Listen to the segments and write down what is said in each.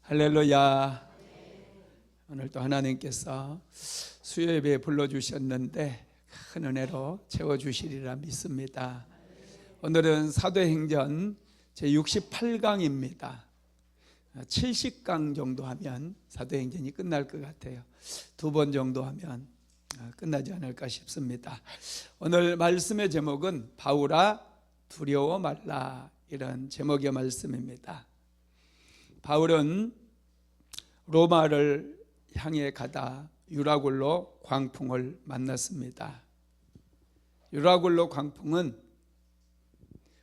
할렐루야. 오늘도 하나님께서 수요예배에 불러주셨는데 큰 은혜로 채워주시리라 믿습니다. 오늘은 사도행전 제68강입니다 70강 정도 하면 사도행전이 끝날 것 같아요. 2번 정도 하면 끝나지 않을까 싶습니다. 오늘 말씀의 제목은 바울아 두려워 말라, 이런 제목의 말씀입니다. 바울은 로마를 향해 가다 유라굴로 광풍을 만났습니다. 유라굴로 광풍은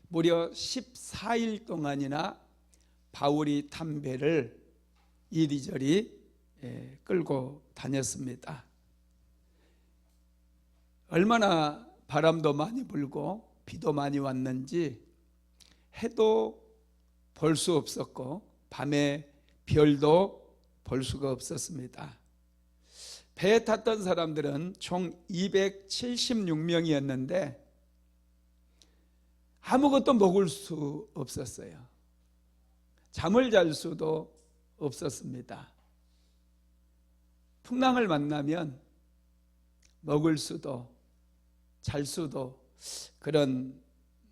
무려 14일 동안이나 바울이 탄 배를 이리저리 끌고 다녔습니다. 얼마나 바람도 많이 불고 비도 많이 왔는지 해도 볼 수 없었고 밤에 별도 볼 수가 없었습니다. 배에 탔던 사람들은 총 276명이었는데 아무것도 먹을 수 없었어요. 잠을 잘 수도 없었습니다. 풍랑을 만나면 먹을 수도 잘 수도 그런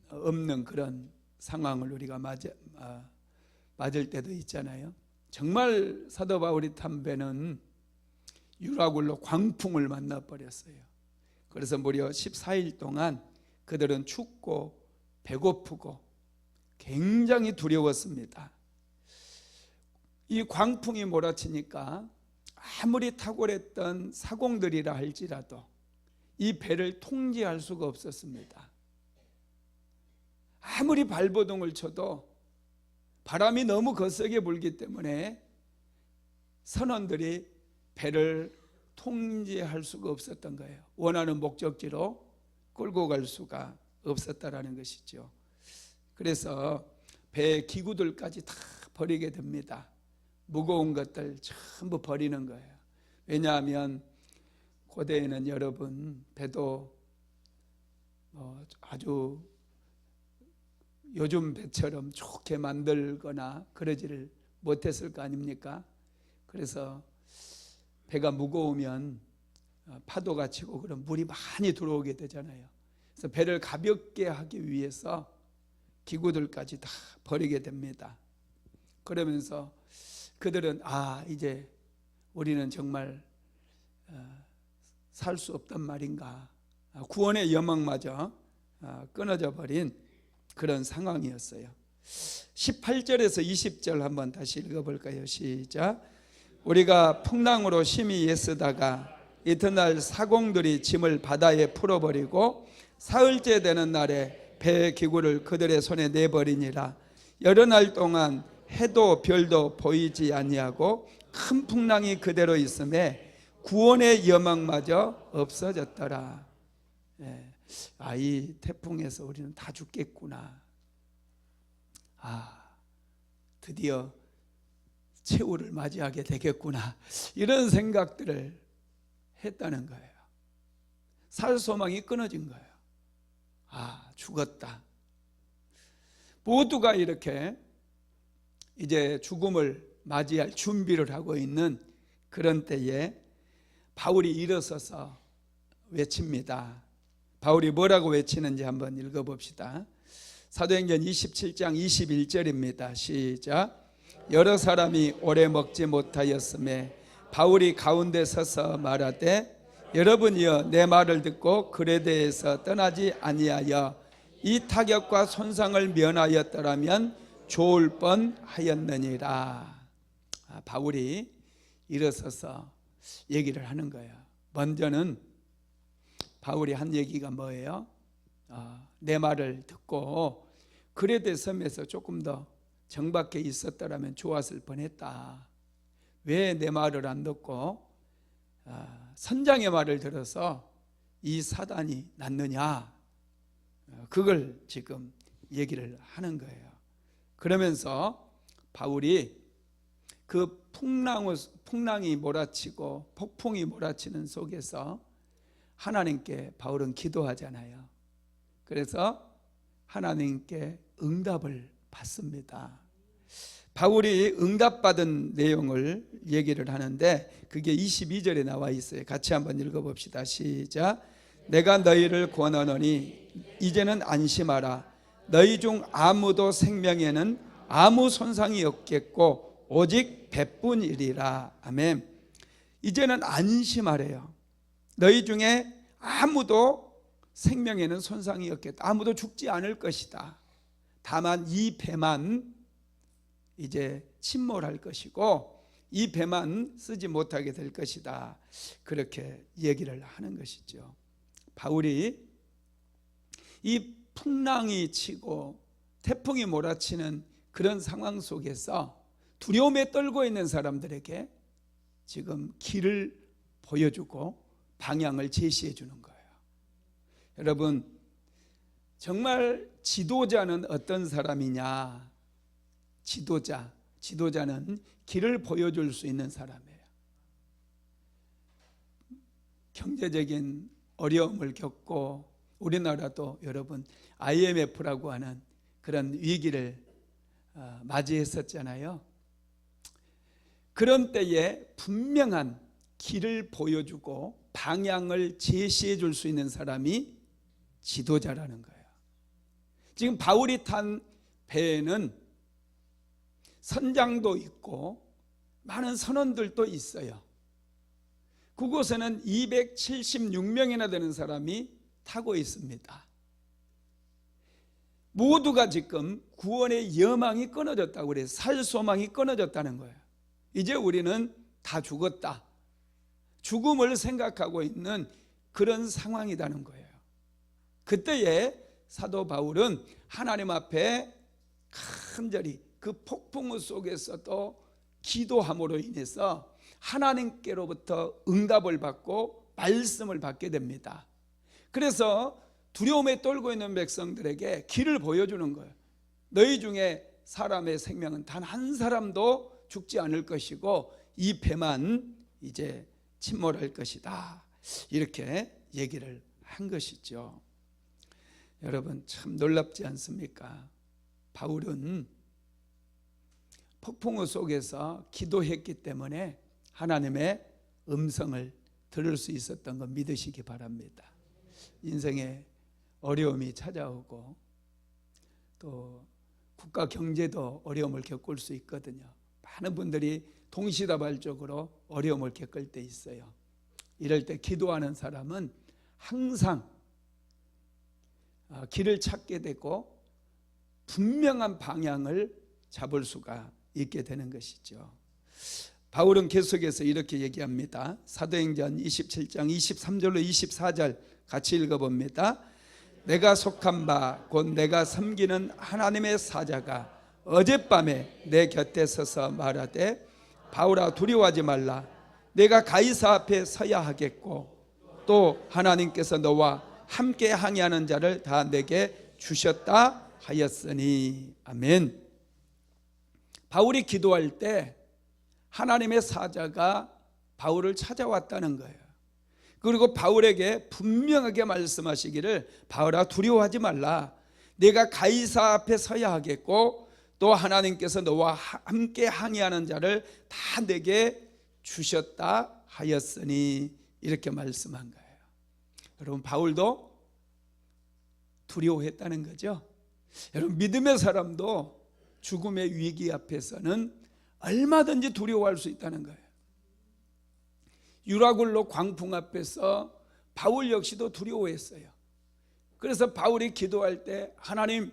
없는 그런 상황을 우리가 맞을 때도 있잖아요. 정말 사도 바울이 탄 배는 유라굴로 광풍을 만나버렸어요. 그래서 무려 14일 동안 그들은 춥고 배고프고 굉장히 두려웠습니다. 이 광풍이 몰아치니까 아무리 탁월했던 사공들이라 할지라도 이 배를 통제할 수가 없었습니다. 아무리 발버둥을 쳐도 바람이 너무 거세게 불기 때문에 선원들이 배를 통제할 수가 없었던 거예요. 원하는 목적지로 끌고 갈 수가 없었다라는 것이죠. 그래서 배 기구들까지 다 버리게 됩니다. 무거운 것들 전부 버리는 거예요. 왜냐하면 고대에는 여러분 배도 아주 요즘 배처럼 좋게 만들거나 그러지를 못했을 거 아닙니까? 그래서 배가 무거우면 파도가 치고 그럼 물이 많이 들어오게 되잖아요. 그래서 배를 가볍게 하기 위해서 기구들까지 다 버리게 됩니다. 그러면서 그들은 이제 우리는 정말 살 수 없단 말인가, 구원의 여망마저 끊어져 버린 그런 상황이었어요. 18절에서 20절 한번 다시 읽어볼까요? 시작. 우리가 풍랑으로 심히 애쓰다가 이튿날 사공들이 짐을 바다에 풀어버리고 사흘째 되는 날에 배 기구를 그들의 손에 내버리니라. 여러 날 동안 해도 별도 보이지 아니하고 큰 풍랑이 그대로 있음에 구원의 여망마저 없어졌더라. 이 태풍에서 우리는 다 죽겠구나. 드디어 최후를 맞이하게 되겠구나. 이런 생각들을 했다는 거예요. 살 소망이 끊어진 거예요. 죽었다. 모두가 이렇게 이제 죽음을 맞이할 준비를 하고 있는 그런 때에 바울이 일어서서 외칩니다. 바울이 뭐라고 외치는지 한번 읽어봅시다. 사도행전 27장 21절입니다. 시작. 여러 사람이 오래 먹지 못하였음에 바울이 가운데 서서 말하되 여러분이여 내 말을 듣고 그레데에서 떠나지 아니하여 이 타격과 손상을 면하였더라면 좋을 뻔하였느니라. 바울이 일어서서 얘기를 하는 거예요. 먼저는 바울이 한 얘기가 뭐예요? 내 말을 듣고 그레데 섬에서 조금 더 정박해 있었더라면 좋았을 뻔했다. 왜 내 말을 안 듣고 선장의 말을 들어서 이 사단이 났느냐? 그걸 지금 얘기를 하는 거예요. 그러면서 바울이 그 풍랑이 몰아치고 폭풍이 몰아치는 속에서 하나님께 바울은 기도하잖아요. 그래서 하나님께 응답을 받습니다. 바울이 응답받은 내용을 얘기를 하는데 그게 22절에 나와 있어요. 같이 한번 읽어봅시다. 시작. 내가 너희를 권하노니 이제는 안심하라. 너희 중 아무도 생명에는 아무 손상이 없겠고 오직 배뿐이리라. 아멘. 이제는 안심하래요. 너희 중에 아무도 생명에는 손상이 없겠다. 아무도 죽지 않을 것이다. 다만 이 배만 이제 침몰할 것이고 이 배만 쓰지 못하게 될 것이다. 그렇게 얘기를 하는 것이죠. 바울이 이 풍랑이 치고 태풍이 몰아치는 그런 상황 속에서 두려움에 떨고 있는 사람들에게 지금 길을 보여주고 방향을 제시해 주는 거예요. 여러분, 정말 지도자는 어떤 사람이냐? 지도자는 길을 보여줄 수 있는 사람이에요. 경제적인 어려움을 겪고 우리나라도 여러분 IMF라고 하는 그런 위기를 맞이했었잖아요. 그런 때에 분명한 길을 보여주고 방향을 제시해 줄 수 있는 사람이 지도자라는 거예요. 지금 바울이 탄 배에는 선장도 있고 많은 선원들도 있어요. 그곳에는 276명이나 되는 사람이 타고 있습니다. 모두가 지금 구원의 여망이 끊어졌다고 그래요. 살 소망이 끊어졌다는 거예요. 이제 우리는 다 죽었다. 죽음을 생각하고 있는 그런 상황이라는 거예요. 그때에 사도 바울은 하나님 앞에 간절히 그 폭풍우 속에서도 기도함으로 인해서 하나님께로부터 응답을 받고 말씀을 받게 됩니다. 그래서 두려움에 떨고 있는 백성들에게 길을 보여주는 거예요. 너희 중에 사람의 생명은 단 한 사람도 죽지 않을 것이고 이 배만 이제 침몰할 것이다. 이렇게 얘기를 한 것이죠. 여러분 참 놀랍지 않습니까? 바울은 폭풍우 속에서 기도했기 때문에 하나님의 음성을 들을 수 있었던 거 믿으시기 바랍니다. 인생에 어려움이 찾아오고 또 국가 경제도 어려움을 겪을 수 있거든요. 많은 분들이 동시다발적으로 어려움을 겪을 때 있어요. 이럴 때 기도하는 사람은 항상 길을 찾게 되고 분명한 방향을 잡을 수가 있게 되는 것이죠. 바울은 계속해서 이렇게 얘기합니다. 사도행전 27장 23절로 24절 같이 읽어봅니다. 내가 속한 바 곧 내가 섬기는 하나님의 사자가 어젯밤에 내 곁에 서서 말하되 바울아 두려워하지 말라. 내가 가이사 앞에 서야 하겠고 또 하나님께서 너와 함께 항해하는 자를 다 내게 주셨다 하였으니. 아멘. 바울이 기도할 때 하나님의 사자가 바울을 찾아왔다는 거예요. 그리고 바울에게 분명하게 말씀하시기를 바울아 두려워하지 말라. 내가 가이사 앞에 서야 하겠고 또 하나님께서 너와 함께 항해하는 자를 다 내게 주셨다 하였으니. 이렇게 말씀한 거예요. 여러분 바울도 두려워했다는 거죠. 여러분 믿음의 사람도 죽음의 위기 앞에서는 얼마든지 두려워할 수 있다는 거예요. 유라굴로 광풍 앞에서 바울 역시도 두려워했어요. 그래서 바울이 기도할 때 하나님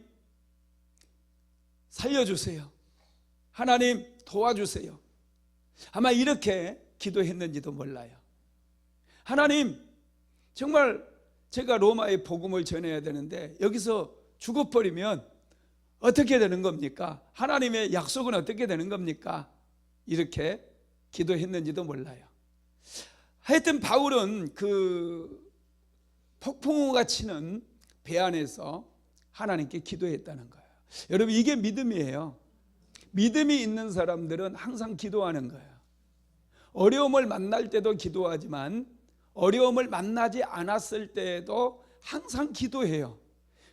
살려주세요. 하나님 도와주세요. 아마 이렇게 기도했는지도 몰라요. 하나님 정말 제가 로마의 복음을 전해야 되는데 여기서 죽어버리면 어떻게 되는 겁니까? 하나님의 약속은 어떻게 되는 겁니까? 이렇게 기도했는지도 몰라요. 하여튼 바울은 그 폭풍우가 치는 배 안에서 하나님께 기도했다는 거예요. 여러분 이게 믿음이에요. 믿음이 있는 사람들은 항상 기도하는 거예요. 어려움을 만날 때도 기도하지만 어려움을 만나지 않았을 때에도 항상 기도해요.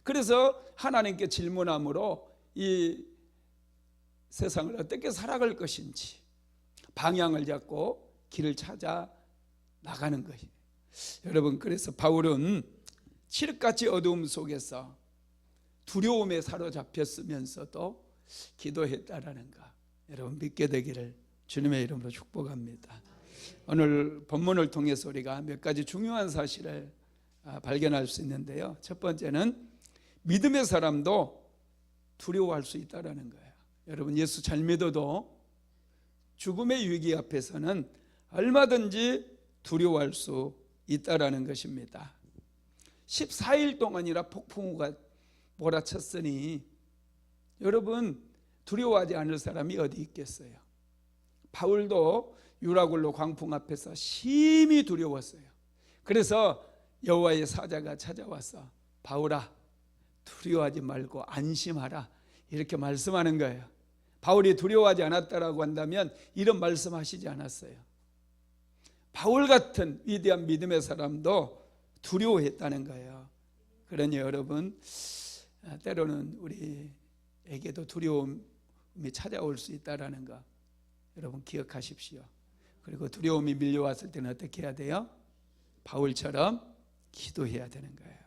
그래서 하나님께 질문함으로 이 세상을 어떻게 살아갈 것인지 방향을 잡고 길을 찾아 나가는 거예요. 여러분, 그래서 바울은 칠흑같이 어두움 속에서 두려움에 사로잡혔으면서도 기도했다라는 거, 여러분 믿게 되기를 주님의 이름으로 축복합니다. 오늘 본문을 통해서 우리가 몇 가지 중요한 사실을 발견할 수 있는데요. 첫 번째는 믿음의 사람도 두려워할 수 있다라는 거예요. 여러분, 예수 잘 믿어도 죽음의 위기 앞에서는 얼마든지 두려워할 수 있다라는 것입니다. 14일 동안이나 폭풍우가 몰아쳤으니 여러분, 두려워하지 않을 사람이 어디 있겠어요? 바울도 유라굴로 광풍 앞에서 심히 두려웠어요. 그래서 여호와의 사자가 찾아와서 바울아, 두려워하지 말고 안심하라, 이렇게 말씀하는 거예요. 바울이 두려워하지 않았다라고 한다면 이런 말씀하시지 않았어요. 바울 같은 위대한 믿음의 사람도 두려워했다는 거예요. 그러니 여러분, 때로는 우리에게도 두려움이 찾아올 수 있다는 거 여러분 기억하십시오. 그리고 두려움이 밀려왔을 때는 어떻게 해야 돼요? 바울처럼 기도해야 되는 거예요.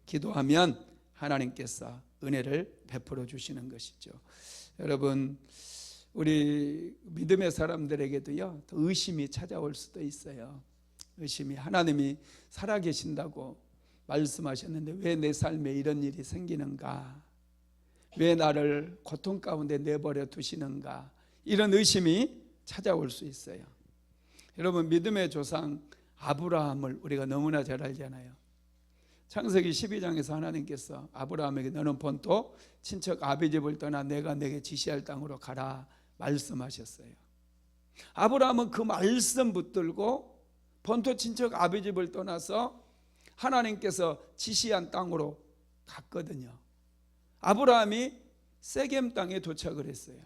기도하면 하나님께서 은혜를 베풀어 주시는 것이죠. 여러분, 우리 믿음의 사람들에게도요, 또 의심이 찾아올 수도 있어요. 의심이, 하나님이 살아계신다고 말씀하셨는데 왜 내 삶에 이런 일이 생기는가? 왜 나를 고통 가운데 내버려 두시는가? 이런 의심이 찾아올 수 있어요. 여러분, 믿음의 조상 아브라함을 우리가 너무나 잘 알잖아요. 창세기 12장에서 하나님께서 아브라함에게 너는 본토 친척 아비집을 떠나 내가 내게 지시할 땅으로 가라 말씀하셨어요. 아브라함은 그 말씀 붙들고 본토 친척 아비집을 떠나서 하나님께서 지시한 땅으로 갔거든요. 아브라함이 세겜 땅에 도착을 했어요.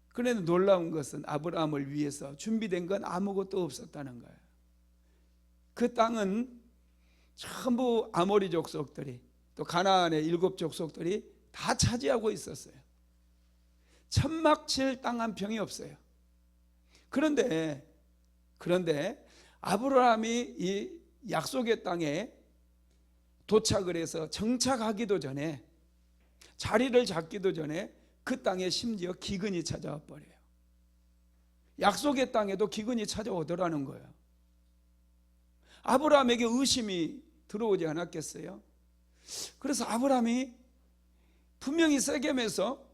그런데 놀라운 것은 아브라함을 위해서 준비된 건 아무것도 없었다는 거예요. 그 땅은 전부 아모리 족속들이, 또 가나안의 7 족속들이 다 차지하고 있었어요. 천막칠 땅 한 평이 없어요. 그런데 아브라함이 이 약속의 땅에 도착을 해서 정착하기도 전에, 자리를 잡기도 전에 그 땅에 심지어 기근이 찾아와 버려요. 약속의 땅에도 기근이 찾아오더라는 거예요. 아브라함에게 의심이 들어오지 않았겠어요? 그래서 아브라함이 분명히 세겜에서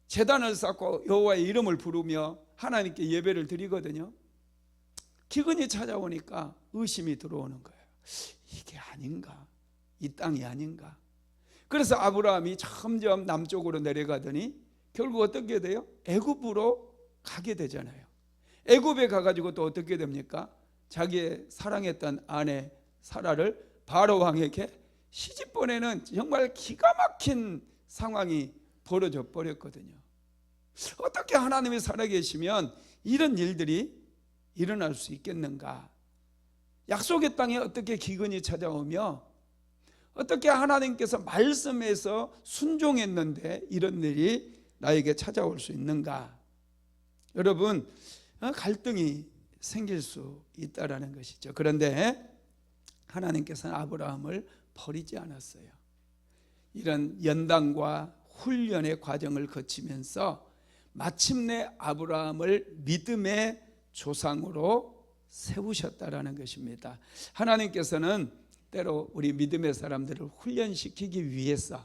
제단을 쌓고 여호와의 이름을 부르며 하나님께 예배를 드리거든요. 기근이 찾아오니까 의심이 들어오는 거예요. 이게 아닌가? 이 땅이 아닌가? 그래서 아브라함이 점점 남쪽으로 내려가더니 결국 어떻게 돼요? 애굽으로 가게 되잖아요. 애굽에 가가지고 또 어떻게 됩니까? 자기의 사랑했던 아내 사라를 바로 왕에게 시집 보내는 정말 기가 막힌 상황이 벌어져 버렸거든요. 어떻게 하나님이 살아계시면 이런 일들이 일어날 수 있겠는가? 약속의 땅에 어떻게 기근이 찾아오며 어떻게 하나님께서 말씀해서 순종했는데 이런 일이 나에게 찾아올 수 있는가? 여러분, 갈등이 생길 수 있다라는 것이죠. 그런데 하나님께서는 아브라함을 버리지 않았어요. 이런 연단과 훈련의 과정을 거치면서 마침내 아브라함을 믿음의 조상으로 세우셨다라는 것입니다. 하나님께서는 때로 우리 믿음의 사람들을 훈련시키기 위해서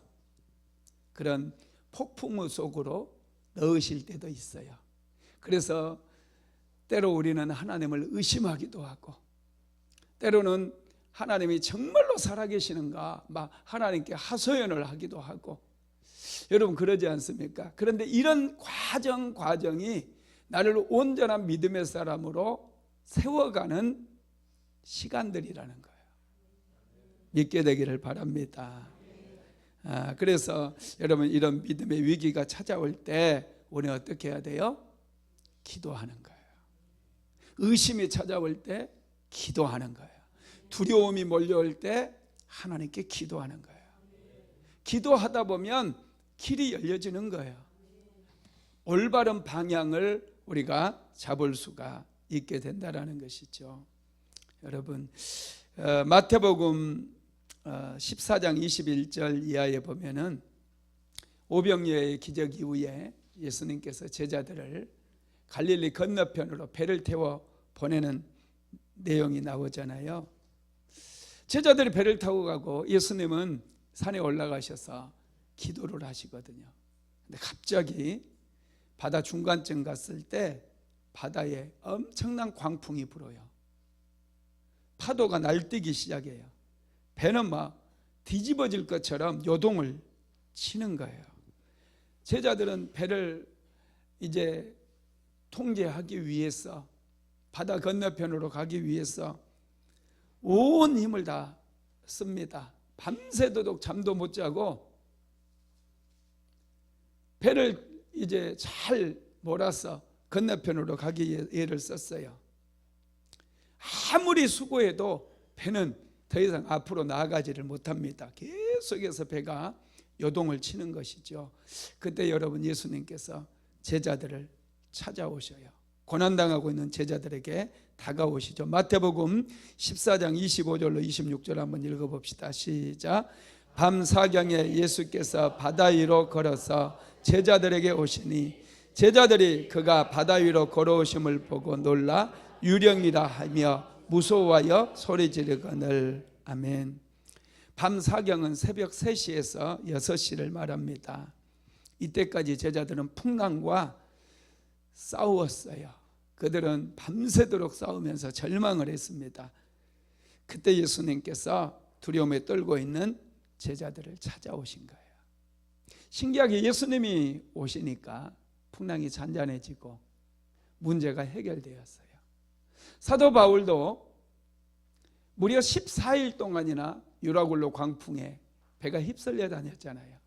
그런 폭풍우 속으로 넣으실 때도 있어요. 그래서 때로 우리는 하나님을 의심하기도 하고, 때로는 하나님이 정말로 살아계시는가 막 하나님께 하소연을 하기도 하고, 여러분 그러지 않습니까? 그런데 이런 과정이 나를 온전한 믿음의 사람으로 세워가는 시간들이라는 거예요. 믿게 되기를 바랍니다. 그래서 여러분, 이런 믿음의 위기가 찾아올 때 우리는 어떻게 해야 돼요? 기도하는 거예요. 의심이 찾아올 때 기도하는 거예요. 두려움이 몰려올 때 하나님께 기도하는 거예요. 기도하다 보면 길이 열려지는 거예요. 올바른 방향을 우리가 잡을 수가 있게 된다라는 것이죠. 여러분, 마태복음 14장 21절 이하에 보면은 오병이어의 기적 이후에 예수님께서 제자들을 갈릴리 건너편으로 배를 태워 보내는 내용이 나오잖아요. 제자들이 배를 타고 가고 예수님은 산에 올라가셔서 기도를 하시거든요. 근데 갑자기 바다 중간쯤 갔을 때 바다에 엄청난 광풍이 불어요. 파도가 날뛰기 시작해요. 배는 막 뒤집어질 것처럼 요동을 치는 거예요. 제자들은 배를 이제 통제하기 위해서, 바다 건너편으로 가기 위해서 온 힘을 다 씁니다. 밤새도록 잠도 못 자고 배를 이제 잘 몰아서 건너편으로 가기 위해 애를 썼어요. 아무리 수고해도 배는 더 이상 앞으로 나아가지를 못합니다. 계속해서 배가 요동을 치는 것이죠. 그때 여러분, 예수님께서 제자들을 찾아오셔요. 고난당하고 있는 제자들에게 다가오시죠. 마태복음 14장 25절로 26절 한번 읽어봅시다. 시작. 밤 사경에 예수께서 바다 위로 걸어서 제자들에게 오시니 제자들이 그가 바다 위로 걸어오심을 보고 놀라 유령이라 하며 무서워하여 소리 지르거늘. 아멘. 밤 사경은 새벽 3시에서 6시를 말합니다. 이때까지 제자들은 풍랑과 싸웠어요. 그들은 밤새도록 싸우면서 절망을 했습니다. 그때 예수님께서 두려움에 떨고 있는 제자들을 찾아오신 거예요. 신기하게 예수님이 오시니까 풍랑이 잔잔해지고 문제가 해결되었어요. 사도 바울도 무려 14일 동안이나 유라굴로 광풍에 배가 휩쓸려 다녔잖아요.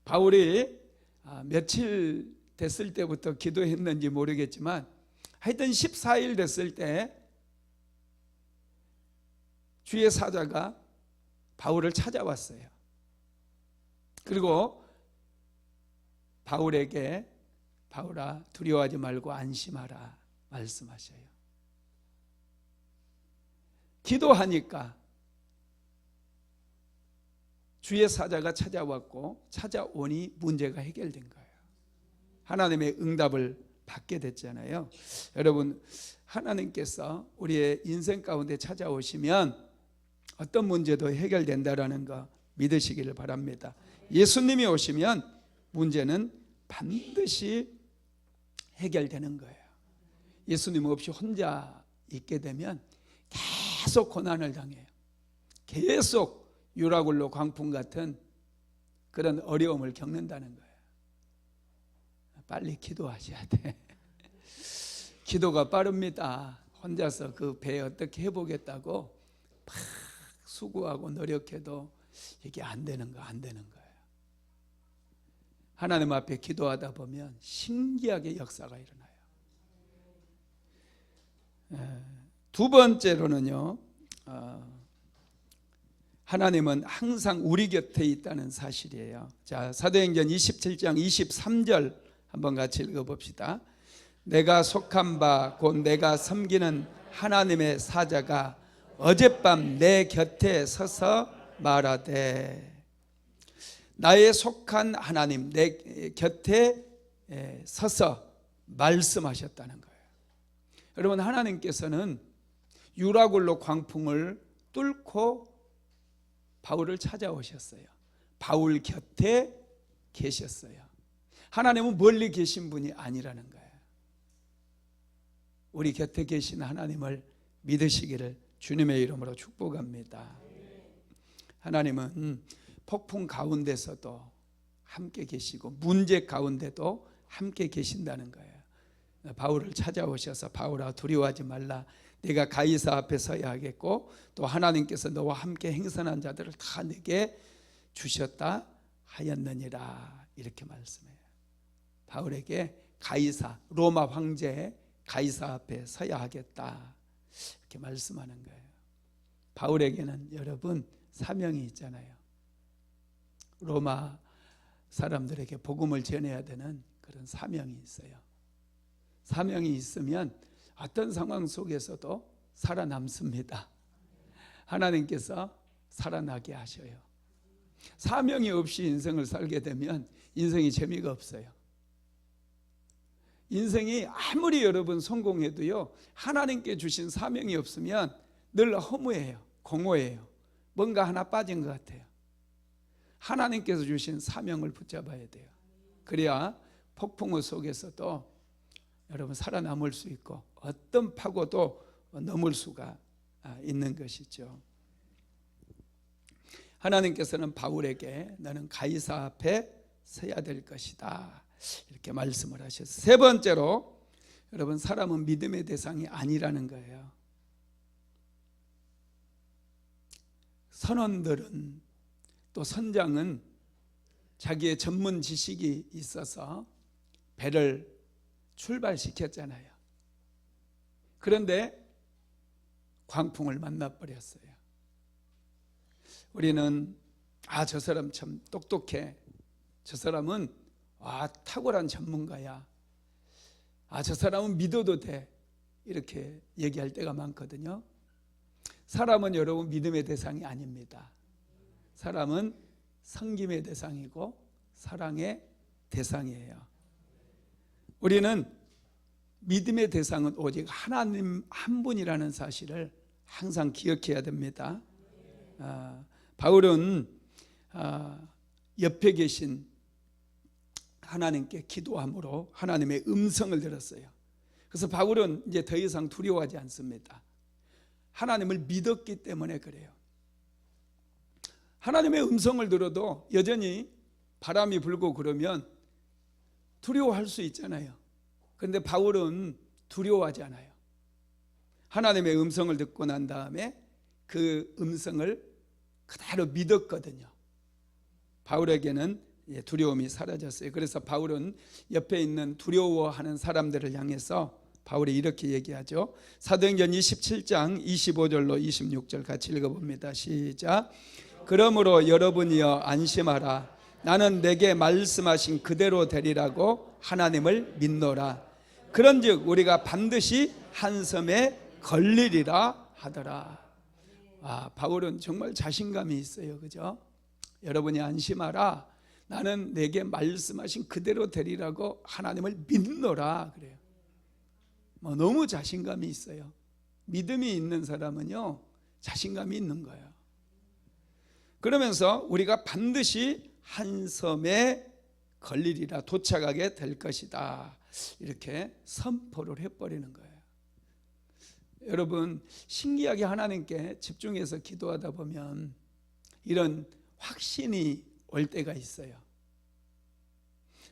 바울이 며칠 됐을 때부터 기도했는지 모르겠지만 하여튼 14일 됐을 때 주의 사자가 바울을 찾아왔어요. 그리고 바울에게 바울아 두려워하지 말고 안심하라 말씀하셔요. 기도하니까 주의 사자가 찾아왔고 찾아오니 문제가 해결된 거예요. 하나님의 응답을 받게 됐잖아요. 여러분, 하나님께서 우리의 인생 가운데 찾아오시면 어떤 문제도 해결된다라는 거 믿으시기를 바랍니다. 예수님이 오시면 문제는 반드시 해결되는 거예요. 예수님 없이 혼자 있게 되면 계속 고난을 당해요. 계속 유라굴로 광풍 같은 그런 어려움을 겪는다는 거예요. 빨리 기도하셔야 돼. 기도가 빠릅니다. 혼자서 그 배 어떻게 해보겠다고 막 수고하고 노력해도 이게 안 되는 거예요. 하나님 앞에 기도하다 보면 신기하게 역사가 일어나요. 두 번째로는요, 하나님은 항상 우리 곁에 있다는 사실이에요. 자, 사도행전 27장 23절 한번 같이 읽어봅시다. 내가 속한 바 곧 내가 섬기는 하나님의 사자가 어젯밤 내 곁에 서서 말하되, 나의 속한 하나님 내 곁에 서서 말씀하셨다는 거예요. 여러분, 하나님께서는 유라굴로 광풍을 뚫고 바울을 찾아오셨어요. 바울 곁에 계셨어요. 하나님은 멀리 계신 분이 아니라는 거예요. 우리 곁에 계신 하나님을 믿으시기를 주님의 이름으로 축복합니다. 하나님은 폭풍 가운데서도 함께 계시고 문제 가운데도 함께 계신다는 거예요. 바울을 찾아오셔서 바울아 두려워하지 말라. 내가 가이사 앞에 서야 하겠고 또 하나님께서 너와 함께 행선한 자들을 다 내게 주셨다 하였느니라. 이렇게 말씀해요. 바울에게 가이사, 로마 황제 가이사 앞에 서야 하겠다 이렇게 말씀하는 거예요. 바울에게는 여러분 사명이 있잖아요. 로마 사람들에게 복음을 전해야 되는 그런 사명이 있어요. 사명이 있으면 어떤 상황 속에서도 살아남습니다. 하나님께서 살아나게 하셔요. 사명이 없이 인생을 살게 되면 인생이 재미가 없어요. 인생이 아무리 여러분 성공해도요, 하나님께 주신 사명이 없으면 늘 허무해요. 공허해요. 뭔가 하나 빠진 것 같아요. 하나님께서 주신 사명을 붙잡아야 돼요. 그래야 폭풍우 속에서도 여러분 살아남을 수 있고 어떤 파고도 넘을 수가 있는 것이죠. 하나님께서는 바울에게 너는 가이사 앞에 서야 될 것이다, 이렇게 말씀을 하셨어요. 세 번째로, 여러분 사람은 믿음의 대상이 아니라는 거예요. 선원들은 또 선장은 자기의 전문 지식이 있어서 배를 출발시켰잖아요. 그런데 광풍을 만나버렸어요. 우리는 저 사람 참 똑똑해, 저 사람은 탁월한 전문가야, 저 사람은 믿어도 돼, 이렇게 얘기할 때가 많거든요. 사람은 여러분 믿음의 대상이 아닙니다. 사람은 섬김의 대상이고 사랑의 대상이에요. 우리는 믿음의 대상은 오직 하나님 한 분이라는 사실을 항상 기억해야 됩니다. 바울은 옆에 계신 하나님께 기도함으로 하나님의 음성을 들었어요. 그래서 바울은 이제 더 이상 두려워하지 않습니다. 하나님을 믿었기 때문에 그래요. 하나님의 음성을 들어도 여전히 바람이 불고 그러면 두려워할 수 있잖아요. 그런데 바울은 두려워하지 않아요. 하나님의 음성을 듣고 난 다음에 그 음성을 그대로 믿었거든요. 바울에게는 두려움이 사라졌어요. 그래서 바울은 옆에 있는 두려워하는 사람들을 향해서 바울이 이렇게 얘기하죠. 사도행전 27장 25절로 26절 같이 읽어봅니다. 시작. 그러므로 여러분이여 안심하라. 나는 내게 말씀하신 그대로 되리라고 하나님을 믿노라. 그런즉 우리가 반드시 한 섬에 걸리리라 하더라. 바울은 정말 자신감이 있어요. 그죠? 여러분이 안심하라. 나는 내게 말씀하신 그대로 되리라고 하나님을 믿노라 그래요. 너무 자신감이 있어요. 믿음이 있는 사람은요, 자신감이 있는 거예요. 그러면서 우리가 반드시 한 섬에 걸리리라, 도착하게 될 것이다, 이렇게 선포를 해버리는 거예요. 여러분, 신기하게 하나님께 집중해서 기도하다 보면 이런 확신이 올 때가 있어요.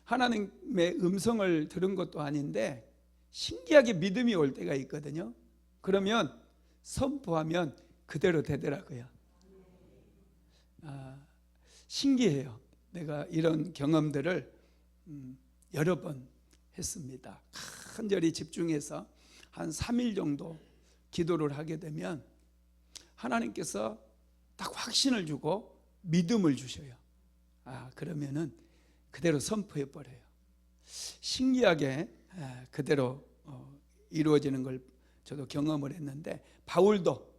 하나님의 음성을 들은 것도 아닌데 신기하게 믿음이 올 때가 있거든요. 그러면 선포하면 그대로 되더라고요. 신기해요. 내가 이런 경험들을 여러 번 했습니다. 간절히 집중해서 한 3일 정도 기도를 하게 되면 하나님께서 딱 확신을 주고 믿음을 주셔요. 그러면은 그대로 선포해 버려요. 신기하게 그대로 이루어지는 걸 저도 경험을 했는데, 바울도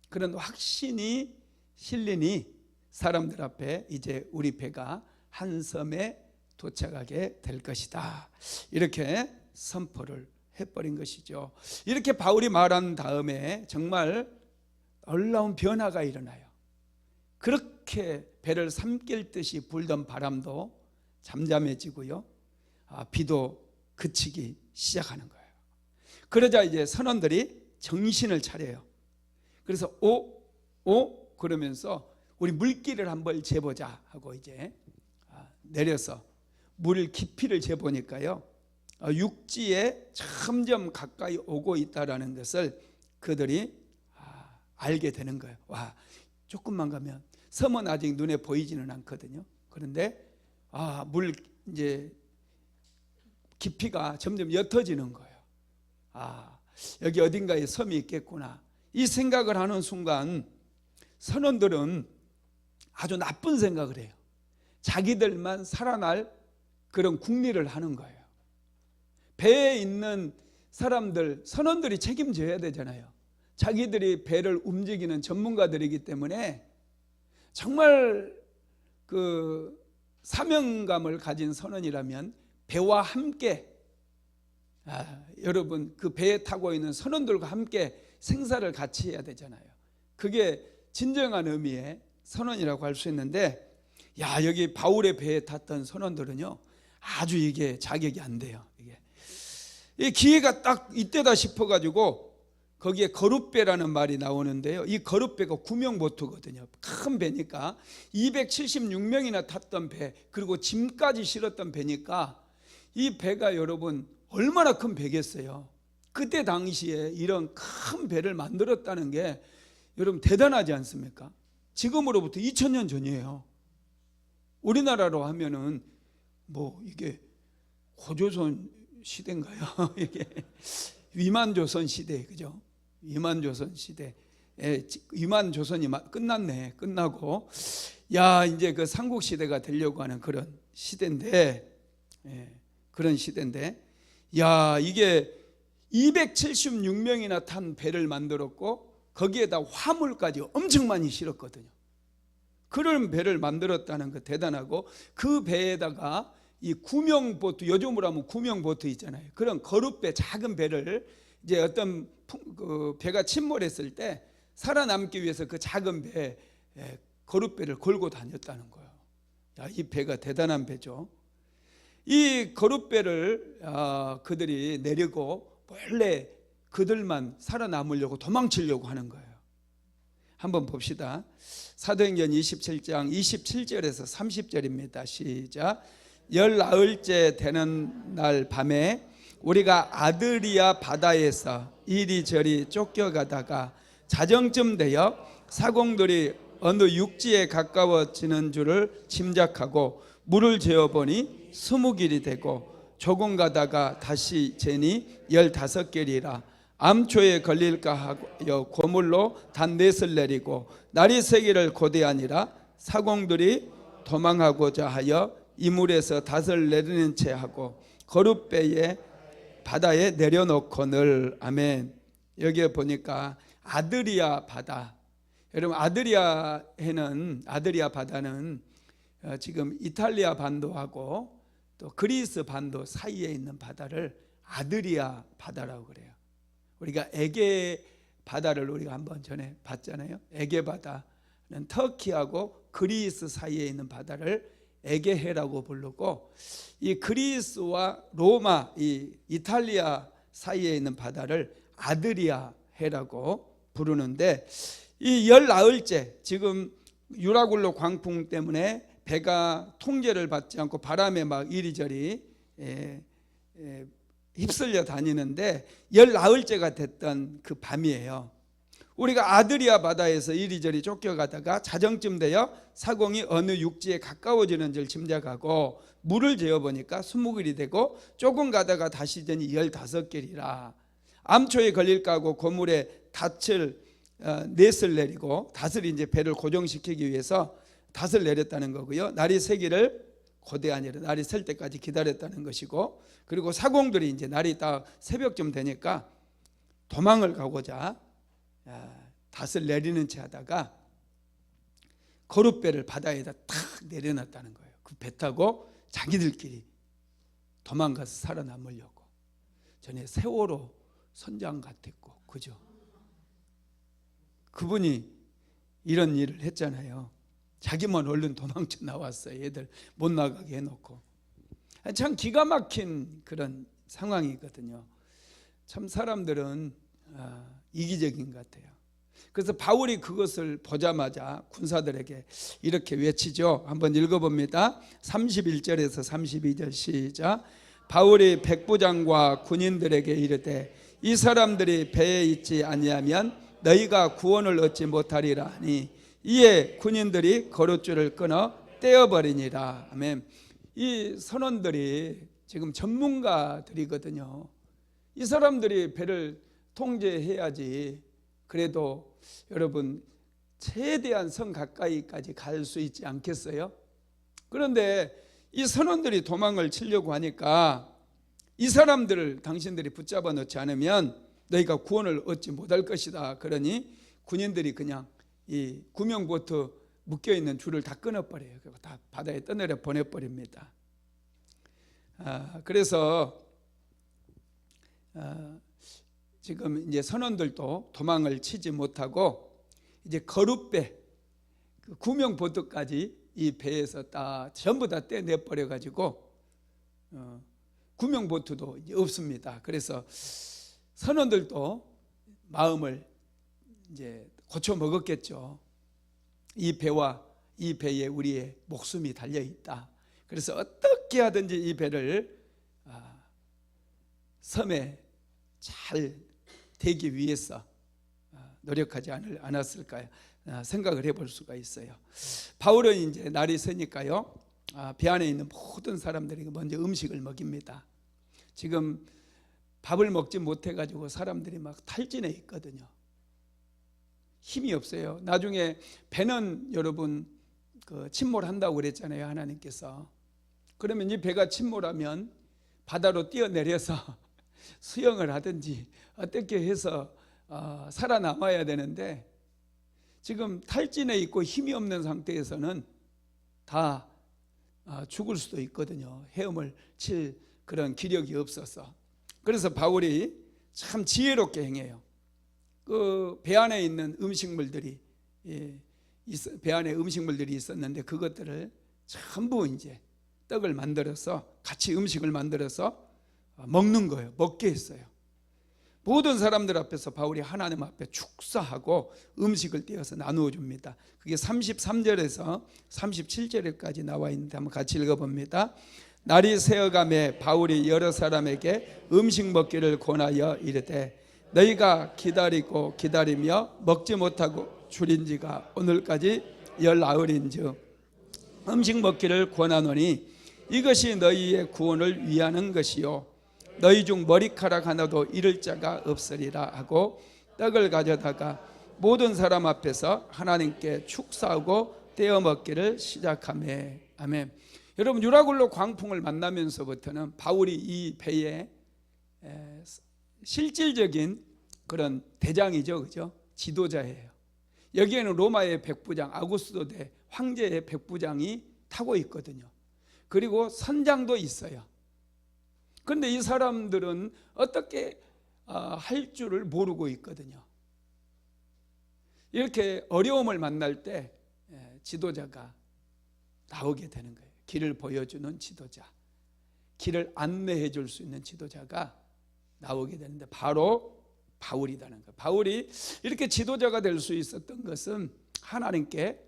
그런 확신이 실리니 사람들 앞에 이제 우리 배가 한 섬에 도착하게 될 것이다, 이렇게 선포를 해버린 것이죠. 이렇게 바울이 말한 다음에 정말 놀라운 변화가 일어나요. 그렇게 배를 삼킬 듯이 불던 바람도 잠잠해지고요, 비도 그치기 시작하는 거예요. 그러자 이제 선원들이 정신을 차려요. 그래서 그러면서 우리 물길을 한번 재보자 하고 이제 내려서 물 깊이를 재보니까요, 육지에 점점 가까이 오고 있다라는 것을 그들이 알게 되는 거예요. 조금만 가면, 섬은 아직 눈에 보이지는 않거든요. 그런데 물 이제 깊이가 점점 옅어지는 거예요. 여기 어딘가에 섬이 있겠구나, 이 생각을 하는 순간 선원들은 아주 나쁜 생각을 해요. 자기들만 살아날 그런 국리를 하는 거예요. 배에 있는 사람들, 선원들이 책임져야 되잖아요. 자기들이 배를 움직이는 전문가들이기 때문에 정말 그 사명감을 가진 선원이라면 배와 함께 여러분 그 배에 타고 있는 선원들과 함께 생사를 같이 해야 되잖아요. 그게 진정한 의미의 선원이라고 할 수 있는데, 여기 바울의 배에 탔던 선원들은요 아주 이게 자격이 안 돼요. 이 기회가 딱 이때다 싶어가지고 거기에 거룻배라는 말이 나오는데요, 이 거룻배가 구명보트거든요. 큰 배니까 276명이나 탔던 배, 그리고 짐까지 실었던 배니까 이 배가 여러분 얼마나 큰 배겠어요. 그때 당시에 이런 큰 배를 만들었다는 게 여러분 대단하지 않습니까? 지금으로부터 2000년 전이에요. 우리나라로 하면은 뭐 이게 고조선 시대인가요? 이게 위만조선 시대, 그죠? 위만조선 시대. 위만조선이 끝났네. 끝나고 이제 그 삼국시대가 되려고 하는 그런 시대인데, 그런 시대인데, 이게 276명이나 탄 배를 만들었고 거기에다 화물까지 엄청 많이 실었거든요. 그런 배를 만들었다는 거 대단하고, 그 배에다가 이 구명보트, 요즘으로 하면 구명보트 있잖아요. 그런 거룻배, 작은 배를 이제 어떤 그 배가 침몰했을 때 살아남기 위해서 그 작은 배, 거룻배를 걸고 다녔다는 거예요. 이 배가 대단한 배죠. 이 거룻배를 그들이 내리고 원래 그들만 살아남으려고 도망치려고 하는 거예요. 한번 봅시다. 사도행전 27장 27절에서 30절입니다. 시작. 19일째 되는 날 밤에 우리가 아드리아 바다에서 이리저리 쫓겨가다가 자정쯤 되어 사공들이 어느 육지에 가까워지는 줄을 짐작하고 물을 재어보니 20길이 되고, 조금 가다가 다시 재니 15길이라 암초에 걸릴까 하여 고물로 단 4을 내리고 날이 새기를 고대하니라. 사공들이 도망하고자 하여 이물에서 5을 내리는 채 하고 거룻배에 바다에 내려놓거늘. 아멘. 여기에 보니까 아드리아 바다, 여러분 아드리아 바다는 지금 이탈리아 반도하고 또 그리스 반도 사이에 있는 바다를 아드리아 바다라고 그래요. 우리가 에게 바다를 우리가 한번 전에 봤잖아요. 에게 바다는 터키하고 그리스 사이에 있는 바다를 에게해라고 부르고, 이 그리스와 로마, 이 이탈리아 사이에 있는 바다를 아드리아해라고 부르는데, 이 19일째 지금 유라굴로 광풍 때문에 배가 통제를 받지 않고 바람에 막 이리저리 휩쓸려 다니는데 19일째가 됐던 그 밤이에요. 우리가 아드리아 바다에서 이리저리 쫓겨가다가 자정쯤 되어 사공이 어느 육지에 가까워지는 줄 짐작하고 물을 재어보니까 20길이 되고, 조금 가다가 다시 되니 15길이라 암초에 걸릴까 하고 고물에 닻을 4을 내리고, 닻을 이제 배를 고정시키기 위해서 닻을 내렸다는 거고요. 날이 새기를 고대하니라, 날이 셀 때까지 기다렸다는 것이고, 그리고 사공들이 이제 날이 딱 새벽쯤 되니까 도망을 가고자 닷을 내리는 채 하다가 거룻배를 바다에다 탁 내려놨다는 거예요. 그 배 타고 자기들끼리 도망가서 살아남으려고. 전에 세월호 선장 같았고, 그죠? 그분이 이런 일을 했잖아요. 자기만 얼른 도망쳐 나왔어요. 애들 못 나가게 해놓고. 참 기가 막힌 그런 상황이거든요. 참 사람들은 이기적인 것 같아요. 그래서 바울이 그것을 보자마자 군사들에게 이렇게 외치죠. 한번 읽어봅니다. 31절에서 32절 시작. 바울이 백부장과 군인들에게 이르되 이 사람들이 배에 있지 아니하면 너희가 구원을 얻지 못하리라 하니, 이에 군인들이 거룻줄을 끊어 떼어버리니라. 아멘. 이 선원들이 지금 전문가들이거든요. 이 사람들이 배를 통제해야지 그래도 여러분 최대한 성 가까이까지 갈 수 있지 않겠어요? 그런데 이 선원들이 도망을 치려고 하니까 이 사람들을 당신들이 붙잡아 놓지 않으면 너희가 구원을 얻지 못할 것이다. 그러니 군인들이 그냥 이 구명보트 묶여있는 줄을 다 끊어버려요. 그리고 다 바다에 떠내려 보내버립니다. 그래서 지금 이제 선원들도 도망을 치지 못하고 이제 거룻배, 그 구명보트까지 이 배에서 다 전부 다 떼내버려 가지고 구명보트도 이제 없습니다. 그래서 선원들도 마음을 이제 고쳐 먹었겠죠. 이 배와 이 배에 우리의 목숨이 달려 있다. 그래서 어떻게 하든지 이 배를 섬에 잘 대기 위해서 노력하지 않았을까요? 생각을 해볼 수가 있어요. 바울은 이제 날이 새니까요, 배 안에 있는 모든 사람들에게 먼저 음식을 먹입니다. 지금 밥을 먹지 못해가지고 사람들이 막 탈진해 있거든요. 힘이 없어요. 나중에 배는 여러분 침몰한다고 그랬잖아요, 하나님께서. 그러면 이 배가 침몰하면 바다로 뛰어내려서 수영을 하든지 어떻게 해서 살아남아야 되는데, 지금 탈진해 있고 힘이 없는 상태에서는 다 죽을 수도 있거든요. 헤엄을 칠 그런 기력이 없어서. 그래서 바울이 참 지혜롭게 행해요. 그 배 안에 있는 음식물들이, 배 안에 음식물들이 있었는데 그것들을 전부 이제 떡을 만들어서 같이 음식을 만들어서 먹는 거예요. 먹게 했어요. 모든 사람들 앞에서 바울이 하나님 앞에 축사하고 음식을 떼어서 나누어 줍니다. 그게 33절에서 37절까지 나와 있는데 한번 같이 읽어봅니다. 날이 새어가매 바울이 여러 사람에게 음식 먹기를 권하여 이르되 너희가 기다리고 기다리며 먹지 못하고 줄인 지가 오늘까지 19일인즉 음식 먹기를 권하노니 이것이 너희의 구원을 위하는 것이요 너희 중 머리카락 하나도 잃을 자가 없으리라 하고 떡을 가져다가 모든 사람 앞에서 하나님께 축사하고 떼어 먹기를 시작하매. 아멘. 여러분, 유라굴로 광풍을 만나면서부터는 바울이 이 배에 실질적인 그런 대장이죠, 그죠? 지도자예요. 여기에는 로마의 백부장 아구스도 대 황제의 백부장이 타고 있거든요. 그리고 선장도 있어요. 그런데 이 사람들은 어떻게 할 줄을 모르고 있거든요. 이렇게 어려움을 만날 때 지도자가 나오게 되는 거예요. 길을 보여주는 지도자, 길을 안내해 줄 수 있는 지도자가 나오게 되는데 바로 바울이라는 거예요. 바울이 이렇게 지도자가 될 수 있었던 것은 하나님께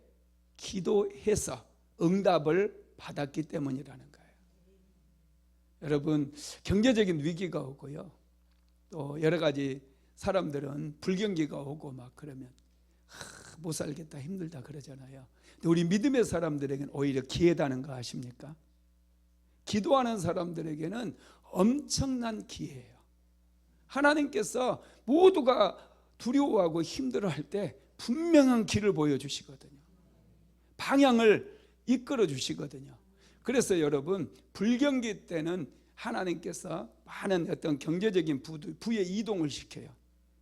기도해서 응답을 받았기 때문이라는 거예요. 여러분, 경제적인 위기가 오고요, 또 여러 가지 사람들은 불경기가 오고 막 그러면 못 살겠다, 힘들다 그러잖아요. 근데 우리 믿음의 사람들에게는 오히려 기회다는 거 아십니까? 기도하는 사람들에게는 엄청난 기회예요. 하나님께서 모두가 두려워하고 힘들어할 때 분명한 길을 보여주시거든요. 방향을 이끌어 주시거든요. 그래서 여러분, 불경기 때는 하나님께서 많은 어떤 경제적인 부의 이동을 시켜요.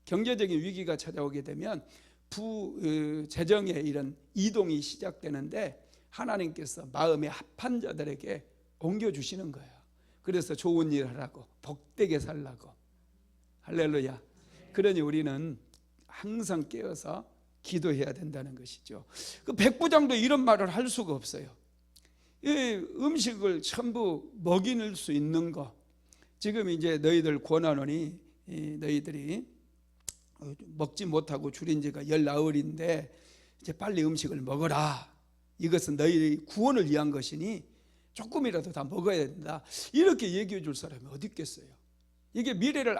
경제적인 위기가 찾아오게 되면 재정의 이런 이동이 시작되는데 하나님께서 마음에 합한 자들에게 옮겨주시는 거예요. 그래서 좋은 일 하라고, 복되게 살라고. 할렐루야. 그러니 우리는 항상 깨어서 기도해야 된다는 것이죠. 그 백부장도 이런 말을 할 수가 없어요. 이 음식을 전부 먹일 수 있는 거, 지금 이제 너희들 권하노니 너희들이 먹지 못하고 줄인 지가 19일인데 이제 빨리 음식을 먹어라. 이것은 너희 구원을 위한 것이니 조금이라도 다 먹어야 된다. 이렇게 얘기해 줄 사람이 어디 있겠어요? 이게 미래를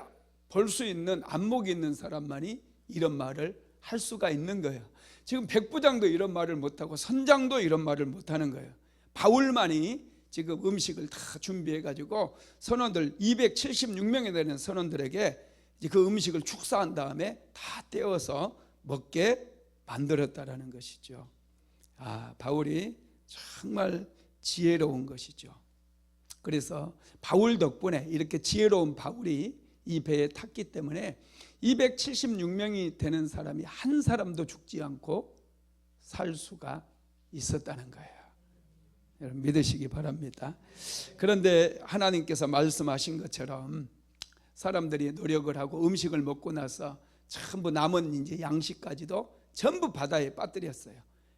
볼 수 있는 안목이 있는 사람만이 이런 말을 할 수가 있는 거예요. 지금 백부장도 이런 말을 못하고 선장도 이런 말을 못하는 거예요. 바울만이 지금 음식을 다 준비해 가지고 선원들 276명이 되는 선원들에게 이제 그 음식을 축사한 다음에 다 떼어서 먹게 만들었다라는 것이죠. 바울이 정말 지혜로운 것이죠. 그래서 바울 덕분에 이렇게 지혜로운 바울이 이 배에 탔기 때문에 276명이 되는 사람이 한 사람도 죽지 않고 살 수가 있었다는 거예요. 여러분 믿으시기 바랍니다. 그런데 하나님께서 말씀하신 것처럼 사람들이 노력을 하고 음식을 먹고 나서 전부 남은 이제 양식까지도 전부 바다에 빠뜨렸어요.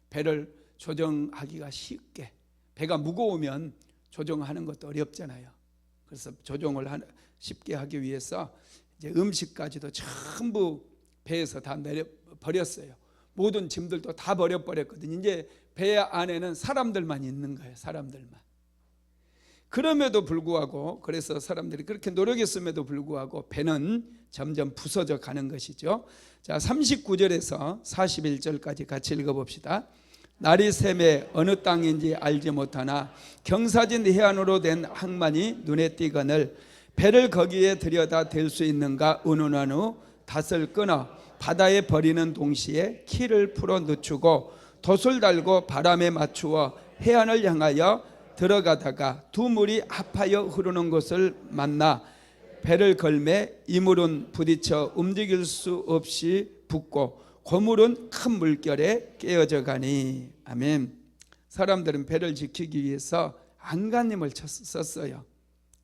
배를 조정하기가 쉽게, 배가 무거우면 조정하는 것도 어렵잖아요. 그래서 조정을 쉽게 하기 위해서 이제 음식까지도 전부 배에서 다 내려 버렸어요. 모든 짐들도 다 버렸거든요. 이제 배 안에는 사람들만 있는 거예요. 사람들만. 그럼에도 불구하고, 그래서 사람들이 그렇게 노력했음에도 불구하고 배는 점점 부서져 가는 것이죠. 자, 39절에서 41절까지 같이 읽어봅시다. 날이 새매 어느 땅인지 알지 못하나 경사진 해안으로 된 항만이 눈에 띄거늘 배를 거기에 들여다 댈 수 있는가 의논한 후 닷을 끊어 바다에 버리는 동시에 키를 풀어 늦추고 돛을 달고 바람에 맞추어 해안을 향하여 들어가다가 두 물이 합하여 흐르는 곳을 만나 배를 걸매 이 물은 부딪혀 움직일 수 없이 붓고 고물은 큰 물결에 깨어져 가니. 아멘. 사람들은 배를 지키기 위해서 안간힘을 썼어요.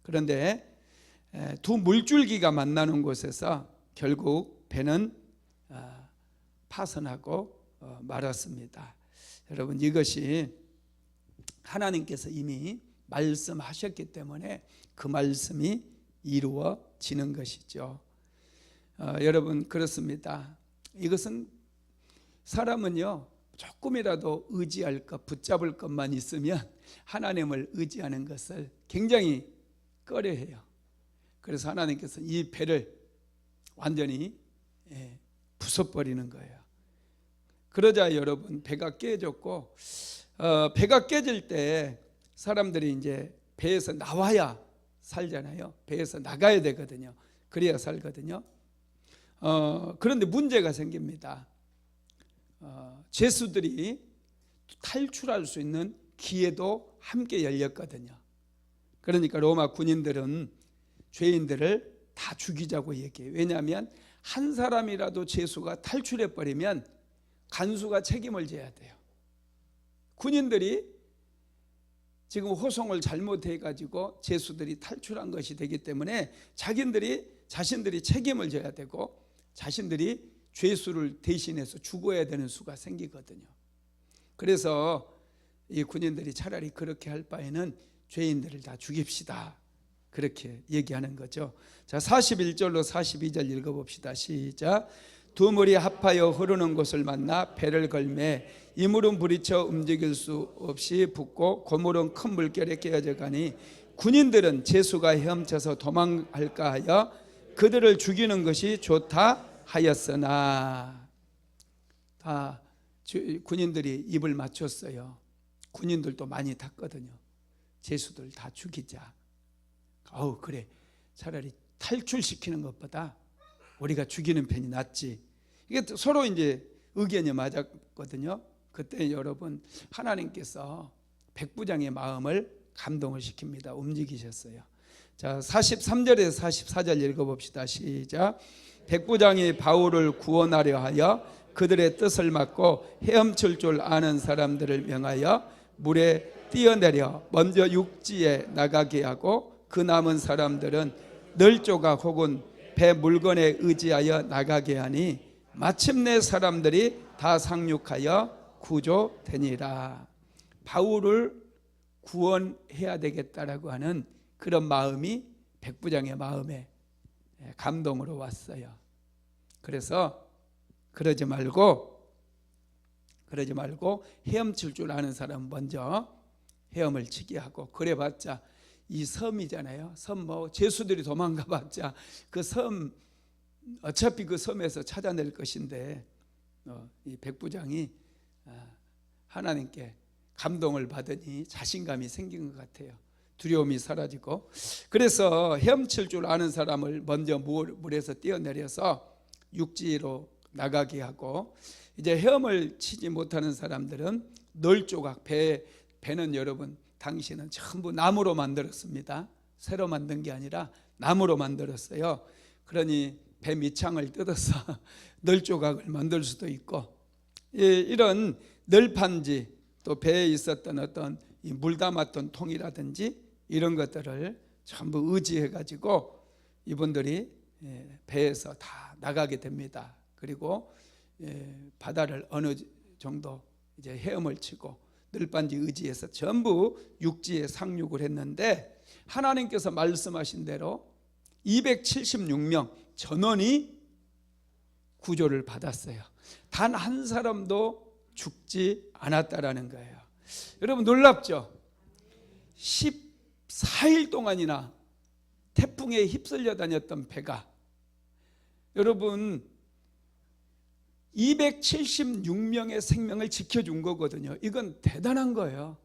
그런데 두 물줄기가 만나는 곳에서 결국 배는 파손하고 말았습니다. 여러분 이것이 하나님께서 이미 말씀하셨기 때문에 그 말씀이 이루어지는 것이죠. 여러분 그렇습니다. 이것은 사람은요 조금이라도 의지할 것, 붙잡을 것만 있으면 하나님을 의지하는 것을 굉장히 꺼려해요. 그래서 하나님께서 이 배를 완전히 부숴버리는 거예요. 그러자 여러분 배가 깨졌고, 배가 깨질 때 사람들이 이제 배에서 나와야 살잖아요. 배에서 나가야 되거든요. 그래야 살거든요. 그런데 문제가 생깁니다. 죄수들이 탈출할 수 있는 기회도 함께 열렸거든요. 그러니까 로마 군인들은 죄인들을 다 죽이자고 얘기해요. 왜냐하면 한 사람이라도 죄수가 탈출해버리면 간수가 책임을 져야 돼요. 군인들이 지금 호송을 잘못해가지고 죄수들이 탈출한 것이 되기 때문에 자신들이 책임을 져야 되고 자신들이 죄수를 대신해서 죽어야 되는 수가 생기거든요. 그래서 이 군인들이 차라리 그렇게 할 바에는 죄인들을 다 죽입시다, 그렇게 얘기하는 거죠. 자, 41절로 42절 읽어봅시다. 시작. 두 물이 합하여 흐르는 곳을 만나 배를 걸매 이 물은 부딪혀 움직일 수 없이 붓고 고물은 큰 물결에 깨어져 가니 군인들은 죄수가 헤엄쳐서 도망할까 하여 그들을 죽이는 것이 좋다 하였으나. 다 군인들이 입을 맞췄어요. 군인들도 많이 탔거든요. 죄수들 다 죽이자. 그래, 차라리 탈출시키는 것보다 우리가 죽이는 편이 낫지. 이게 서로 이제 의견이 맞았거든요. 그때 여러분 하나님께서 백부장의 마음을 감동을 시킵니다. 움직이셨어요. 자, 43절에서 44절 읽어봅시다. 시작. 백부장이 바울을 구원하려 하여 그들의 뜻을 막고 헤엄칠 줄 아는 사람들을 명하여 물에 뛰어내려 먼저 육지에 나가게 하고 그 남은 사람들은 널조각 혹은 배 물건에 의지하여 나가게 하니 마침내 사람들이 다 상륙하여 구조되니라. 바울을 구원해야 되겠다라고 하는 그런 마음이 백부장의 마음에 감동으로 왔어요. 그래서 그러지 말고 헤엄칠 줄 아는 사람 먼저 헤엄을 치게 하고, 그래봤자 이 섬이잖아요. 섬 죄수들이 도망가봤자 그 섬 어차피 그 섬에서 찾아낼 것인데 이 백부장이 하나님께 감동을 받으니 자신감이 생긴 것 같아요. 두려움이 사라지고. 그래서 헤엄칠 줄 아는 사람을 먼저 물에서 뛰어내려서 육지로 나가게 하고, 이제 헤엄을 치지 못하는 사람들은 널조각, 배는 여러분 당시는 전부 나무로 만들었습니다. 새로 만든 게 아니라 나무로 만들었어요. 그러니 배 밑창을 뜯어서 널조각을 만들 수도 있고, 이런 널판지, 또 배에 있었던 어떤 물 담았던 통이라든지 이런 것들을 전부 의지해 가지고 이분들이 배에서 다 나가게 됩니다. 그리고 바다를 어느 정도 이제 헤엄을 치고 널판지 의지해서 전부 육지에 상륙을 했는데, 하나님께서 말씀하신 대로 276명 전원이 구조를 받았어요. 단 한 사람도 죽지 않았다라는 거예요. 여러분 놀랍죠? 14일 동안이나 태풍에 휩쓸려 다녔던 배가 여러분 276명의 생명을 지켜준 거거든요. 이건 대단한 거예요.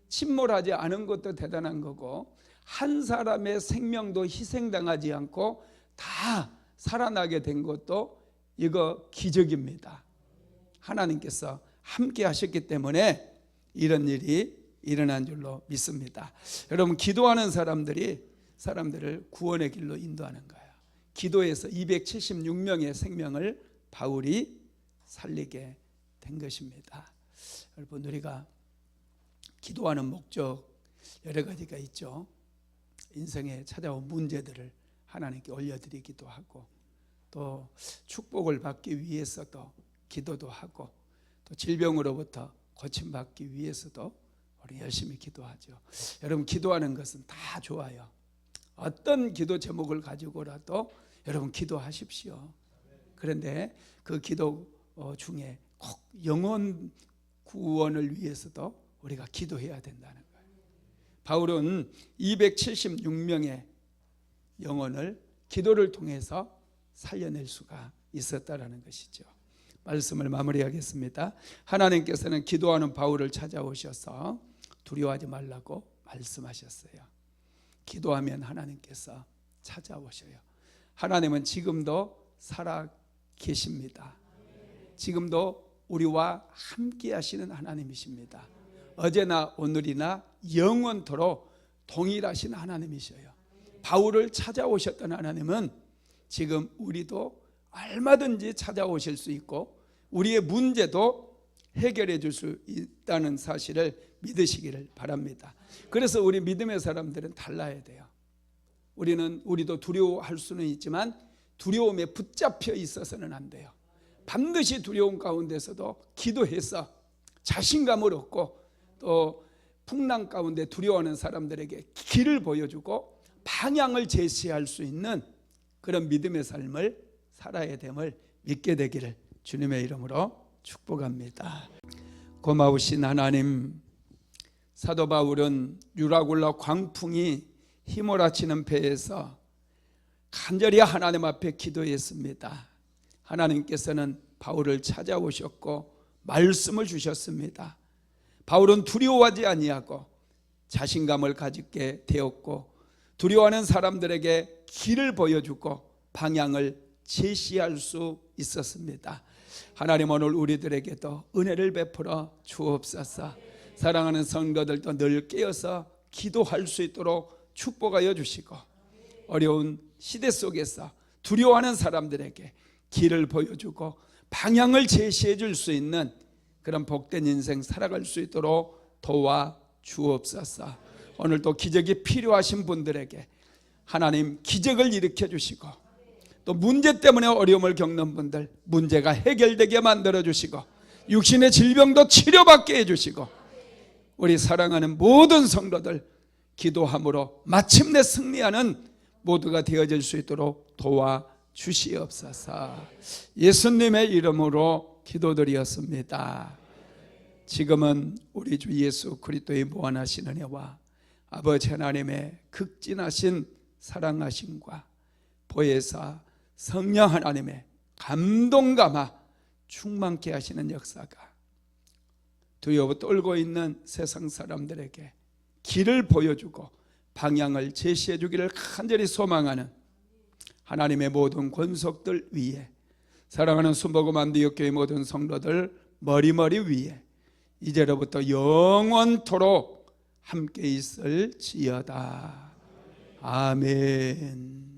침몰하지 않은 것도 대단한 거고, 한 사람의 생명도 희생당하지 않고 다 살아나게 된 것도 이거 기적입니다. 하나님께서 함께 하셨기 때문에 이런 일이 일어난 줄로 믿습니다. 여러분, 기도하는 사람들을 구원의 길로 인도하는 거예요. 기도에서 276명의 생명을 바울이 살리게 된 것입니다. 여러분, 우리가 기도하는 목적 여러 가지가 있죠. 인생에 찾아온 문제들을 하나님께 올려드리기도 하고, 또 축복을 받기 위해서도 기도도 하고, 또 질병으로부터 고침받기 위해서도 우리 열심히 기도하죠. 여러분, 기도하는 것은 다 좋아요. 어떤 기도 제목을 가지고라도 여러분 기도하십시오. 그런데 그 기도 중에 꼭 영혼 구원을 위해서도 우리가 기도해야 된다는 거예요. 바울은 276명의 영혼을 기도를 통해서 살려낼 수가 있었다라는 것이죠. 말씀을 마무리하겠습니다. 하나님께서는 기도하는 바울을 찾아오셔서 두려워하지 말라고 말씀하셨어요. 기도하면 하나님께서 찾아오셔요. 하나님은 지금도 살아 계십니다. 지금도 우리와 함께 하시는 하나님이십니다. 어제나 오늘이나 영원토록 동일하신 하나님이셔요. 바울을 찾아오셨던 하나님은 지금 우리도 얼마든지 찾아오실 수 있고 우리의 문제도 해결해 줄 수 있다는 사실을 믿으시기를 바랍니다. 그래서 우리 믿음의 사람들은 달라야 돼요. 우리도 두려워할 수는 있지만 두려움에 붙잡혀 있어서는 안 돼요. 반드시 두려움 가운데서도 기도해서 자신감을 얻고, 또 풍랑 가운데 두려워하는 사람들에게 길을 보여주고 방향을 제시할 수 있는 그런 믿음의 삶을 살아야 됨을 믿게 되기를 주님의 이름으로 축복합니다. 고마우신 하나님, 사도 바울은 유라굴라 광풍이 휘몰아치는 배에서 간절히 하나님 앞에 기도했습니다. 하나님께서는 바울을 찾아오셨고 말씀을 주셨습니다. 바울은 두려워하지 아니하고 자신감을 가지게 되었고, 두려워하는 사람들에게 길을 보여주고 방향을 제시할 수 있었습니다. 하나님, 오늘 우리들에게도 은혜를 베풀어 주옵소서. 사랑하는 성도들도 늘 깨어서 기도할 수 있도록 축복하여 주시고, 어려운 시대 속에서 두려워하는 사람들에게 길을 보여주고 방향을 제시해 줄 수 있는 그런 복된 인생 살아갈 수 있도록 도와 주옵소서. 오늘도 기적이 필요하신 분들에게 하나님 기적을 일으켜 주시고, 또 문제 때문에 어려움을 겪는 분들 문제가 해결되게 만들어 주시고, 육신의 질병도 치료받게 해주시고, 우리 사랑하는 모든 성도들 기도함으로 마침내 승리하는 모두가 되어질 수 있도록 도와주시옵소서. 예수님의 이름으로 기도드리었습니다. 지금은 우리 주 예수 그리스도의 무한하신 은혜와 아버지 하나님의 극진하신 사랑하심과 보혜사 성령 하나님의 감동감화 충만케 하시는 역사가 두려워 떨고 있는 세상 사람들에게 길을 보여주고 방향을 제시해 주기를 간절히 소망하는 하나님의 모든 권속들 위에, 사랑하는 순복음 안디옥교회 모든 성도들 머리머리 위에 이제로부터 영원토록 함께 있을지어다. 아멘.